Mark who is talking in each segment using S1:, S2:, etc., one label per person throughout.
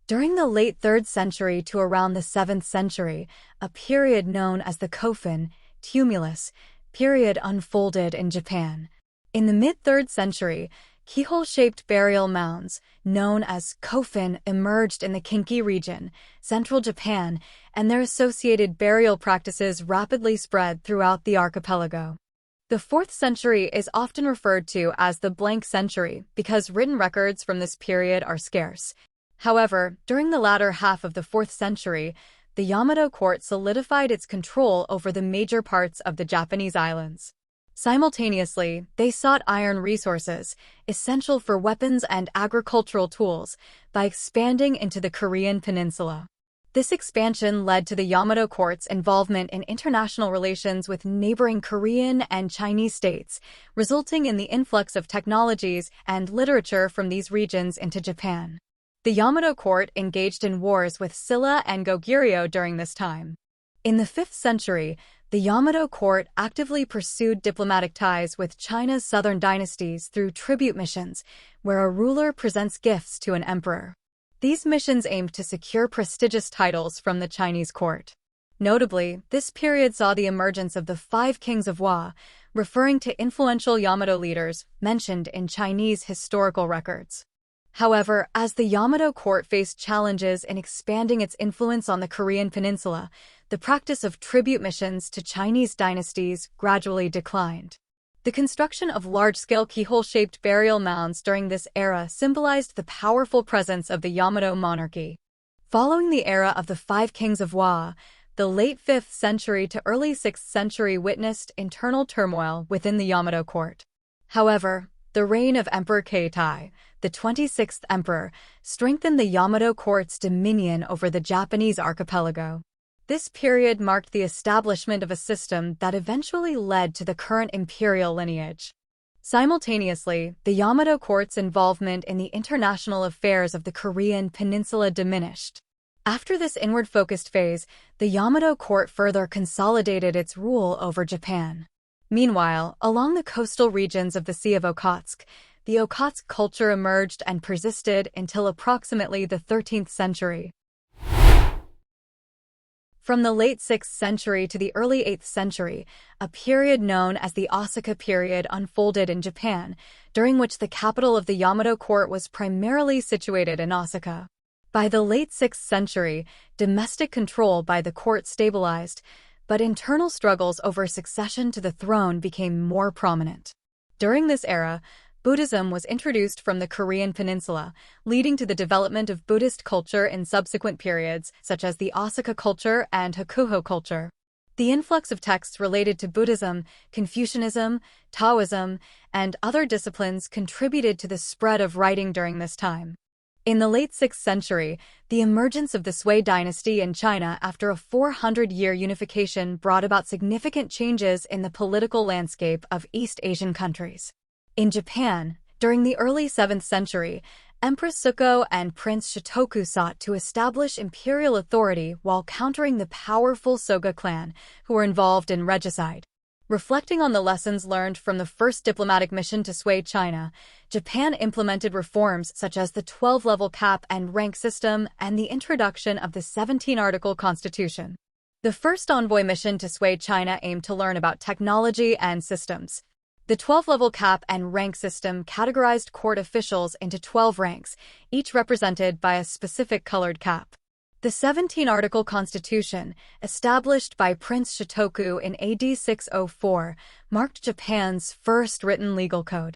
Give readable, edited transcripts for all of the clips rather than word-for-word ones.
S1: During the late 3rd century to around the 7th century, a period known as the Kofun, Tumulus, period unfolded in Japan. In the mid-3rd century, keyhole-shaped burial mounds, known as kofun, emerged in the Kinki region, central Japan, and their associated burial practices rapidly spread throughout the archipelago. The 4th century is often referred to as the blank century because written records from this period are scarce. However, during the latter half of the 4th century, the Yamato court solidified its control over the major parts of the Japanese islands. Simultaneously, they sought iron resources, essential for weapons and agricultural tools, by expanding into the Korean peninsula. This expansion led to the Yamato court's involvement in international relations with neighboring Korean and Chinese states, resulting in the influx of technologies and literature from these regions into Japan. The Yamato court engaged in wars with Silla and Goguryeo during this time. In the 5th century, the Yamato court actively pursued diplomatic ties with China's southern dynasties through tribute missions, where a ruler presents gifts to an emperor. These missions aimed to secure prestigious titles from the Chinese court. Notably, this period saw the emergence of the 5 kings of Wa, referring to influential Yamato leaders mentioned in Chinese historical records. However, as the Yamato court faced challenges in expanding its influence on the Korean peninsula, the practice of tribute missions to Chinese dynasties gradually declined. The construction of large-scale keyhole-shaped burial mounds during this era symbolized the powerful presence of the Yamato monarchy. Following the era of the 5 kings of Wa, the late 5th century to early 6th century witnessed internal turmoil within the Yamato court. However, the reign of Emperor Keitai, the 26th emperor, strengthened the Yamato court's dominion over the Japanese archipelago. This period marked the establishment of a system that eventually led to the current imperial lineage. Simultaneously, the Yamato court's involvement in the international affairs of the Korean peninsula diminished. After this inward-focused phase, the Yamato court further consolidated its rule over Japan. Meanwhile, along the coastal regions of the Sea of Okhotsk, the Okhotsk culture emerged and persisted until approximately the 13th century. From the late 6th century to the early 8th century, a period known as the Asuka period unfolded in Japan, during which the capital of the Yamato court was primarily situated in Asuka. By the late 6th century, domestic control by the court stabilized, but internal struggles over succession to the throne became more prominent. During this era, Buddhism was introduced from the Korean peninsula, leading to the development of Buddhist culture in subsequent periods, such as the Asuka culture and Hakuho culture. The influx of texts related to Buddhism, Confucianism, Taoism, and other disciplines contributed to the spread of writing during this time. In the late 6th century, the emergence of the Sui dynasty in China after a 400-year unification brought about significant changes in the political landscape of East Asian countries. In Japan, during the early 7th century, Empress Asuka and Prince Shotoku sought to establish imperial authority while countering the powerful Soga clan, who were involved in regicide. Reflecting on the lessons learned from the first diplomatic mission to Sui China, Japan implemented reforms such as the 12-level cap and rank system and the introduction of the 17-article constitution. The first envoy mission to Sui China aimed to learn about technology and systems. The 12-level cap and rank system categorized court officials into 12 ranks, each represented by a specific colored cap. The 17-article constitution, established by Prince Shotoku in AD 604, marked Japan's first written legal code.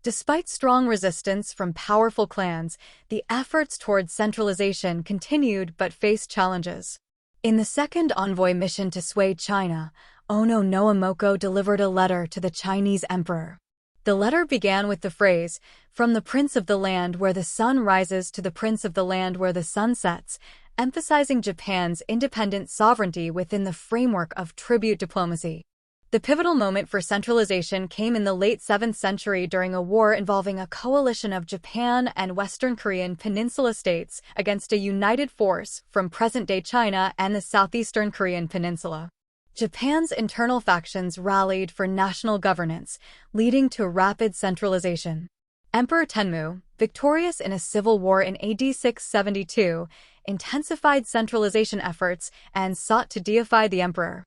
S1: Despite strong resistance from powerful clans, the efforts toward centralization continued but faced challenges. In the second envoy mission to Sui China, Ono Noamoko delivered a letter to the Chinese emperor. The letter began with the phrase, "From the prince of the land where the sun rises to the prince of the land where the sun sets," emphasizing Japan's independent sovereignty within the framework of tribute diplomacy. The pivotal moment for centralization came in the late 7th century during a war involving a coalition of Japan and Western Korean peninsula states against a united force from present-day China and the southeastern Korean peninsula. Japan's internal factions rallied for national governance, leading to rapid centralization. Emperor Tenmu, victorious in a civil war in AD 672, intensified centralization efforts and sought to deify the emperor.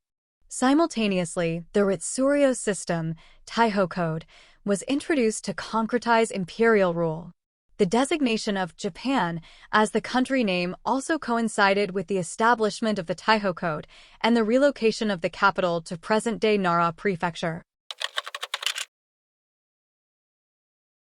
S1: Simultaneously, the Ritsuryo system, Taiho Code, was introduced to concretize imperial rule. The designation of Japan as the country name also coincided with the establishment of the Taiho Code and the relocation of the capital to present-day Nara Prefecture.